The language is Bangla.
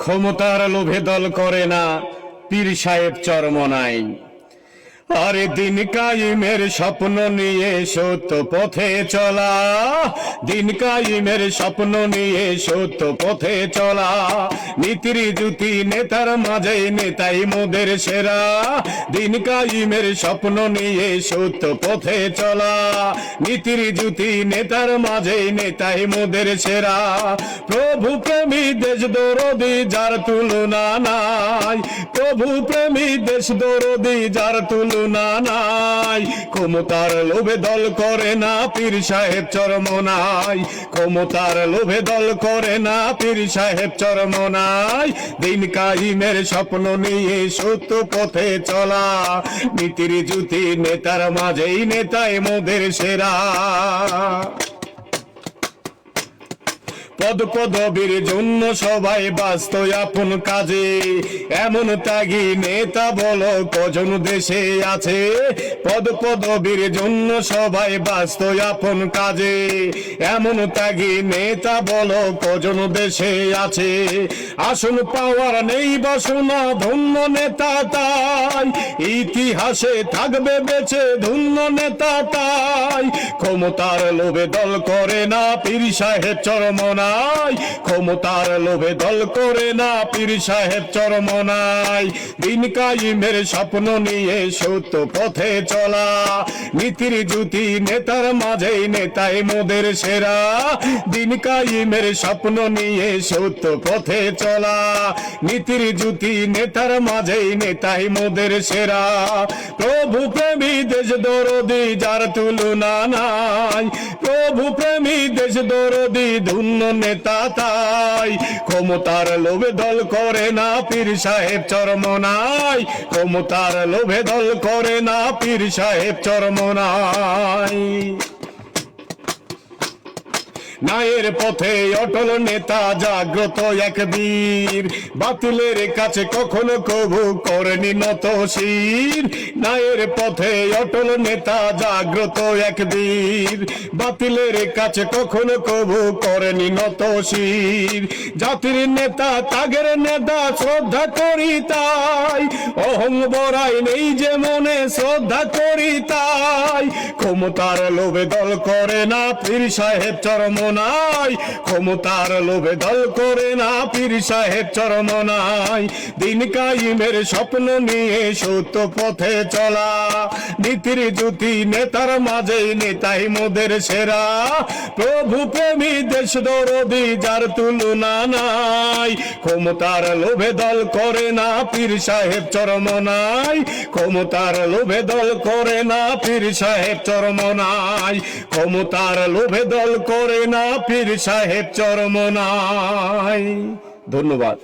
ক্ষমতার লোভে দল করে না পীর সাহেব চরমনাই। আরে দিন কাইমের স্বপ্ন নিয়ে সত্য পথে চলা, দিন কাইমের স্বপ্ন নিয়ে সত্য পথে চলা। নীতির জুতি নেতার মাঝে নেতাই মোদের সেরা, দিন কাইমের স্বপ্ন নিয়ে সত্য পথে চলা। নীতির জুতি নেতার মাঝে নেতাই মোদের সেরা। প্রভু প্রেমী দেশ দরদি যার তুলনা নাই, প্রভু প্রেমী দেশ দরদি যার তুলনা নাই। ক্ষমতার লোভে দল করে না পীর সাহেব চরমনাই, ক্ষমতার লোভে দল করে না পীর সাহেব চরমনাই। দিন কাইমের স্বপ্ন নিয়ে সত্য পথে চলা, নীতির জুতি নেতার মাঝেই নেতাই মোদের সেরা। পদ পদবীর জন্য সবাই ব্যস্ত আপন কাজে, এমন ত্যাগী নেতা বলো কজন দেশে আছে। পদ পদবীর জন্য সবাই ব্যস্ত আপন কাজে, এমন ত্যাগী নেতা বলো কজন দেশে আছে। আসন পাওয়ার নেই বাসনা ধন্য নেতা তাই, ইতিহাসে থাকবে বেঁচে ধন্য নেতা তাই। ক্ষমতার লোভে দল করে না পীর সাহেব চরমনাই, ক্ষমতার লোভে দল করে না পীর সাহেব চরমনাই। দিন কাইমের স্বপ্ন নিয়ে সত্য পথে চলা, নীতির জুতি নেতার মাঝেই নেতাই মোদের সেরা। দিন কাইমের স্বপ্ন নিয়ে সত্য পথে চলা, নীতির জুতি নেতার মাঝেই নেতাই মোদের সেরা। প্রভু প্রেমী দেশ দরদি যার তুলনা নাই, প্রভু প্রেমী দেশ দরদি ধন্য নেতা তাই। ক্ষমতার লোভে দল করে না পীর সাহেব চরমনাই, ক্ষমতার লোভে দল করে না পীর সাহেব চরমনাই। ন্যায়ের পথে অটল নেতা জাগ্রত এক বীর, বাতিলের কাছে কখনো কবু করেনি নত শির। ন্যায়ের পথে অটল নেতা জাগ্রত এক বীর, বাতিলের কাছে কখনো কবু করেনি নত শির। জাতির নেতা ত্যাগের নেতা শ্রদ্ধা করি তাই, অহং বড়াই নেই যে মনে শ্রদ্ধা করি তাই। ক্ষমতার লোভে দল করে না পীর সাহেব চরমনাই, ক্ষমতার লোভে দল করে না পীর সাহেব চরমনাই। দিন কাইমের স্বপ্ন নিয়ে সত্য পথে চলা, নীতির জুতি নেতার মাঝে নেতাই মোদের সেরা। প্রভু প্রেমী দেশ দরদি যার তুলনা নাই, ক্ষমতার লোভে দল করে না পীর সাহেব চরমনাই, ক্ষমতার লোভে দল করে না পীর সাহেব চরমনাই, ক্ষমতার লোভে দল করে না পীর সাহেব চরমনাই। ধন্যবাদ।